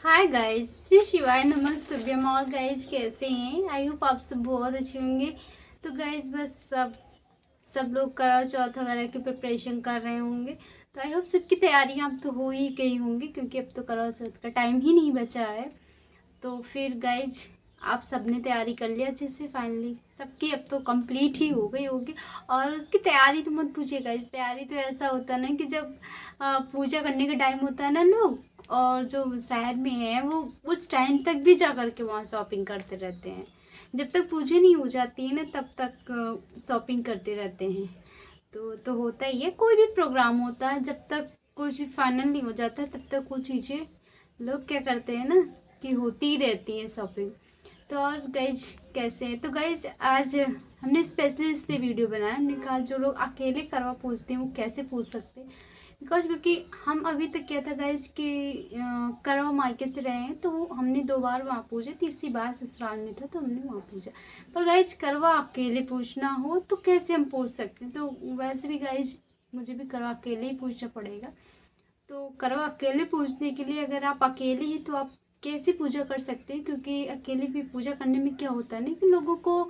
Hi guys, Shri शिवाय नमस्तुभ्यम। और guys कैसे हैं? आई होप आप सब बहुत अच्छे होंगे। तो गाइस बस सब लोग करवा चौथ वगैरह की प्रिपरेशन कर रहे होंगे। तो आई होप सबकी तैयारियां अब तो हो ही गई होंगी, क्योंकि अब तो करवा चौथ का टाइम ही नहीं बचा है। तो फिर गाइज आप सबने तैयारी कर लिया अच्छे से? फाइनली सबकी अब तो कंप्लीट ही हो गई होगी। और उसकी तैयारी तो मत पूछिए गाइज। तैयारी तो ऐसा होता है ना कि जब पूजा करने का टाइम होता है ना, लोग और जो शहर में है वो उस टाइम तक भी जा कर के वहाँ शॉपिंग करते रहते हैं। जब तक पूजा नहीं हो जाती है ना तब तक शॉपिंग करते रहते हैं। तो होता ही है, कोई भी प्रोग्राम होता है जब तक कुछ भी फाइनल नहीं हो जाता है तब तक वो चीज़ें लोग क्या करते हैं ना कि होती ही रहती है शॉपिंग। तो और गाइज कैसे हैं? तो गाइज आज हमने स्पेशली इसलिए वीडियो बनाया। हमने कहा जो लोग अकेले करवा पूछते हैं वो कैसे पूछ सकते हैं। बिकॉज क्योंकि हम अभी तक क्या था गाइज कि करवा मायके से रहे हैं, तो हमने 2 बार वहाँ पूछे, तीसरी बार ससुराल में था तो हमने वहाँ पूछा। पर गाइज करवा अकेले पूछना हो तो कैसे हम पूछ सकते हैं? तो वैसे भी गाइज मुझे भी करवा अकेले ही पूछना पड़ेगा। तो करवा अकेले पूजने के लिए अगर आप अकेले हैं तो आप कैसे पूजा कर सकते हैं? क्योंकि अकेले भी पूजा करने में क्या होता है ना कि लोगों को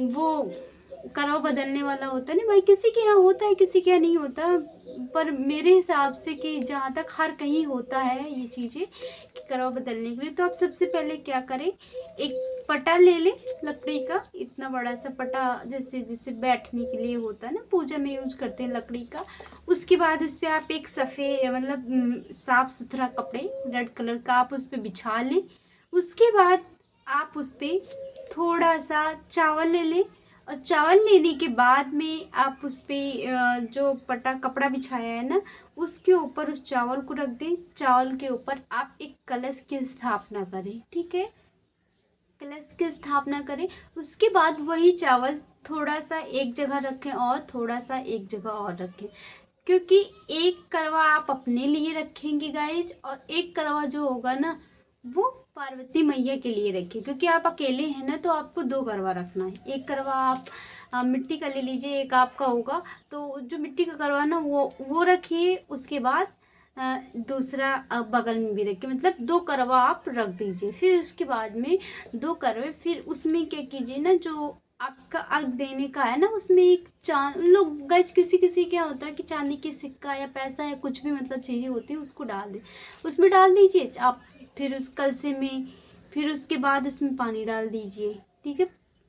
वो करवा बदलने वाला होता है ना भाई। किसी के यहाँ होता है, किसी के यहाँ नहीं होता। पर मेरे हिसाब से कि जहाँ तक हर कहीं होता है ये चीज़ें कि करवा बदलने के लिए, तो आप सबसे पहले क्या करें, एक पटा ले लें लकड़ी का, इतना बड़ा सा पटा, जैसे जिससे बैठने के लिए होता है ना, पूजा में यूज करते हैं लकड़ी का। उसके बाद उस पर आप एक सफ़ेद मतलब साफ सुथरा कपड़े रेड कलर का आप उस पर बिछा लें। उसके बाद आप उस पर थोड़ा सा चावल ले लें। और चावल लेने के बाद में आप उस पर जो पटा कपड़ा बिछाया है ना उसके ऊपर उस चावल को रख दें। चावल के ऊपर आप एक कलश की स्थापना करें, ठीक है? कलश की स्थापना करें। उसके बाद वही चावल थोड़ा सा एक जगह रखें और थोड़ा सा एक जगह और रखें। क्योंकि एक करवा आप अपने लिए रखेंगे गाइज, और एक करवा जो होगा ना वो पार्वती मैया के लिए रखें। क्योंकि आप अकेले हैं ना तो आपको 2 करवा रखना है। एक करवा आप मिट्टी का ले लीजिए, एक आपका होगा। तो जो मिट्टी का करवा ना वो रखिए। उसके बाद दूसरा बगल में भी रखिए, मतलब 2 करवा आप रख दीजिए। फिर उसके बाद में 2 करवे, फिर उसमें क्या कीजिए ना, जो आपका अर्घ देने का है ना उसमें एक चांद लोग गज किसी किसी क्या होता है कि चांदी की सिक्का या पैसा या कुछ भी मतलब चीज़ें होती है उसको डाल दे, उसमें डाल दीजिए आप। फिर उस कलसे में, फिर उसके बाद उसमें पानी डाल दीजिए, ठीक है?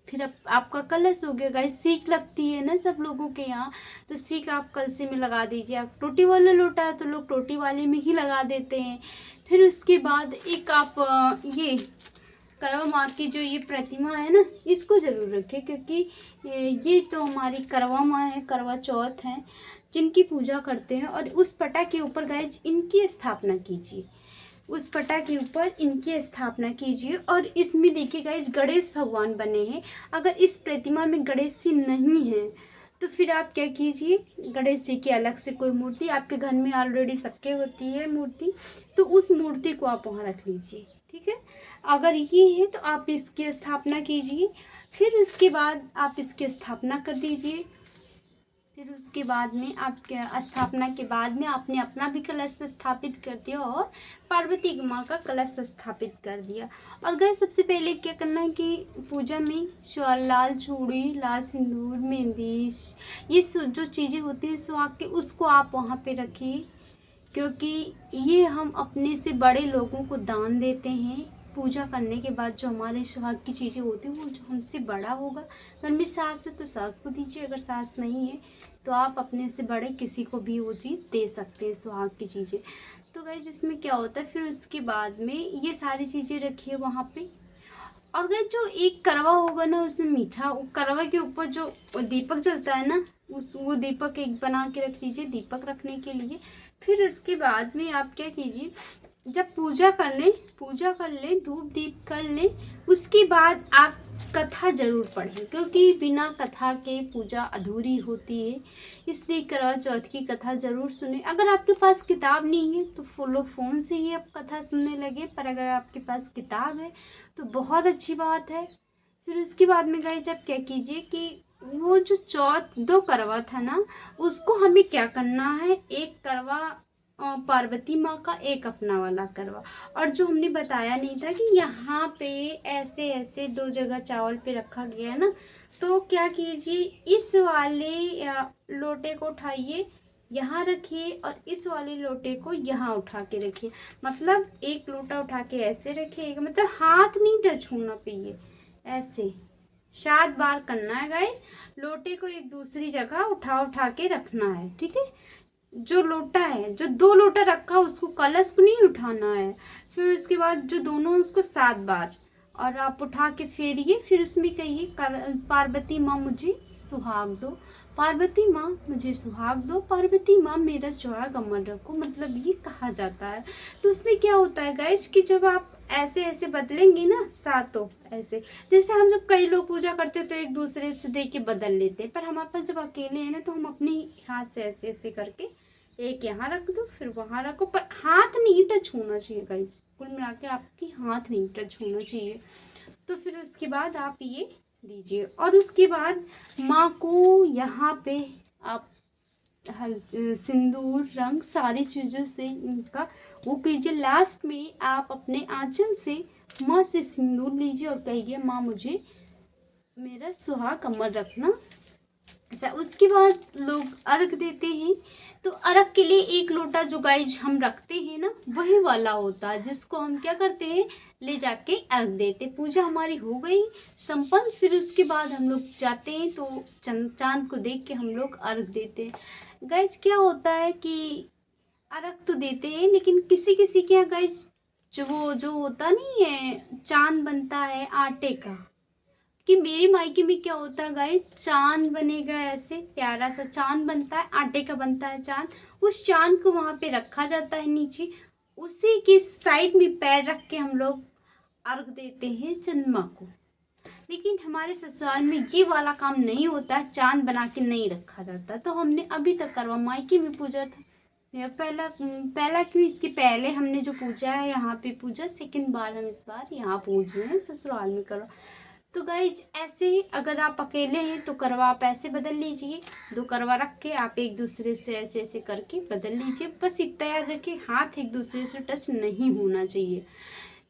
फिर अब आपका कलश हो गया गाइस। सीख लगती है ना सब लोगों के यहाँ, तो सीख आप कलसे में लगा दीजिए। आप टोटी वाला लोटा है तो लोग टोटी वाले में ही लगा देते हैं। फिर उसके बाद एक आप ये करवा माँ की जो ये प्रतिमा है ना इसको ज़रूर रखें। क्योंकि ये तो हमारी करवा माँ है, करवा चौथ है जिनकी पूजा करते हैं। और उस पटा के ऊपर गाइज इनकी स्थापना कीजिए, उस पटा के ऊपर इनकी स्थापना कीजिए। और इसमें देखिए गाइज गणेश भगवान बने हैं। अगर इस प्रतिमा में गणेश जी नहीं हैं तो फिर आप क्या कीजिए, गणेश जी की अलग से कोई मूर्ति आपके घर में ऑलरेडी सबके होती है मूर्ति, तो उस मूर्ति को आप वहाँ रख लीजिए, ठीक है? अगर ये है तो आप इसकी स्थापना कीजिए। फिर उसके बाद आप इसकी स्थापना कर दीजिए। फिर उसके बाद में आपके स्थापना के बाद में आपने अपना भी कलश स्थापित कर दिया और पार्वती माँ का कलश स्थापित कर दिया। और गए सबसे पहले क्या करना है कि पूजा में लाल चूड़ी, लाल सिंदूर, मेहंदी, ये जो चीज़ें होती हैं सुहाग की, उसको आप वहाँ पे रखिए। क्योंकि ये हम अपने से बड़े लोगों को दान देते हैं। पूजा करने के बाद जो हमारे सुहाग की चीज़ें होती हैं वो जो हमसे बड़ा होगा, घर में सास है तो सास को दीजिए, अगर सास नहीं है तो आप अपने से बड़े किसी को भी वो चीज़ दे सकते हैं, सुहाग की चीज़ें। तो गाइस उसमें क्या होता है, फिर उसके बाद में ये सारी चीज़ें रखिए वहाँ पे। और गाइस जो एक करवा होगा ना उसमें मीठा, वो करवा के ऊपर जो दीपक जलता है ना वो दीपक एक बना के रख लीजिए दीपक रखने के लिए। फिर उसके बाद में आप क्या कीजिए, जब पूजा कर लें, धूप दीप कर लें, उसके बाद आप कथा ज़रूर पढ़ें। क्योंकि बिना कथा के पूजा अधूरी होती है, इसलिए करवा चौथ की कथा ज़रूर सुने। अगर आपके पास किताब नहीं है तो फ़ोन से ही आप कथा सुनने लगे, पर अगर आपके पास किताब है तो बहुत अच्छी बात है। फिर उसके बाद में गाइस आप क्या कीजिए कि वो जो चौथ 2 करवा था ना उसको हमें क्या करना है, एक करवा पार्वती माँ का, एक अपना वाला करवा। और जो हमने बताया नहीं था कि यहाँ पे ऐसे ऐसे 2 जगह चावल पे रखा गया है ना, तो क्या कीजिए, इस वाले लोटे को उठाइए, यहाँ रखिए, और इस वाले लोटे को यहाँ उठा के रखिए। मतलब एक लोटा उठा के ऐसे रखिएगा, मतलब हाथ नहीं टच होना चाहिए, ऐसे 7 बार करना है गाइस। लोटे को एक दूसरी जगह उठा उठा के रखना है, ठीक है। जो लोटा है, जो 2 लोटा रखा उसको, कलश को नहीं उठाना है। फिर उसके बाद जो दोनों, उसको 7 बार, और आप उठा के फेरिए। फिर उसमें कहिए, पार्वती माँ मुझे सुहाग दो, पार्वती माँ मुझे सुहाग दो, पार्वती माँ मेरा सुहाग अमर रखो, मतलब ये कहा जाता है। तो उसमें क्या होता है गाइस कि जब आप ऐसे ऐसे बदलेंगे ना, सातों ऐसे, जैसे हम जब कई लोग पूजा करते तो एक दूसरे से दे के बदल लेते, पर हमारे पास जब अकेले हैं ना, तो हम अपने हाथ से ऐसे ऐसे करके एक यहाँ रख दो, फिर वहाँ रखो, पर हाथ नहीं टच होना चाहिए गाइस। कुल मिला के आपकी हाथ नहीं टच होना चाहिए। तो फिर उसके बाद आप ये दीजिए, और उसके बाद माँ को यहाँ पे आप सिंदूर, रंग, सारी चीज़ों से इनका वो कीजिए। लास्ट में आप अपने आंचल से माँ से सिंदूर लीजिए और कहिए, माँ मुझे मेरा सुहाग अमर रखना। ऐसा उसके बाद लोग अर्घ देते हैं। तो अर्घ के लिए एक लोटा जो गाइज हम रखते हैं ना, वही वाला होता है, जिसको हम क्या करते हैं, ले जाके अर्घ देते। पूजा हमारी हो गई संपन्न। फिर उसके बाद हम लोग जाते हैं तो चांद को देख के हम लोग अर्घ देते हैं। गाइज क्या होता है कि अर्घ तो देते हैं, लेकिन किसी किसी के यहाँ गाइज जो होता नहीं है, चांद बनता है आटे का। कि मेरी मायके में क्या होता है गाइस, चांद बनेगा, ऐसे प्यारा सा चांद बनता है, आटे का बनता है चांद। उस चांद को वहां पे रखा जाता है नीचे, उसी के साइड में पैर रख के हम लोग अर्घ देते हैं चंद्रमा को। लेकिन हमारे ससुराल में ये वाला काम नहीं होता है, चांद बना के नहीं रखा जाता। तो हमने अभी तक करवा मायके में पूजा था, यह पहला क्यों, इसके पहले हमने जो पूजा है यहाँ पे पूजा, सेकंड बार हम इस बार यहाँ पूज रहे हैं, ससुराल में करवा। तो गाइज ऐसे ही अगर आप अकेले हैं तो करवा आप ऐसे बदल लीजिए, 2 करवा रख के आप एक दूसरे से ऐसे ऐसे करके बदल लीजिए। बस इतना याद रखिए, हाथ एक दूसरे से टच नहीं होना चाहिए।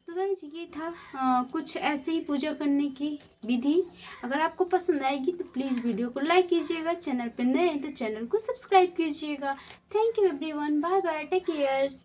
तो गाइज ये था कुछ ऐसे ही पूजा करने की विधि। अगर आपको पसंद आएगी तो प्लीज़ वीडियो को लाइक कीजिएगा, चैनल पर नए हैं तो चैनल को सब्सक्राइब कीजिएगा। Thank you everyone, bye bye, take care.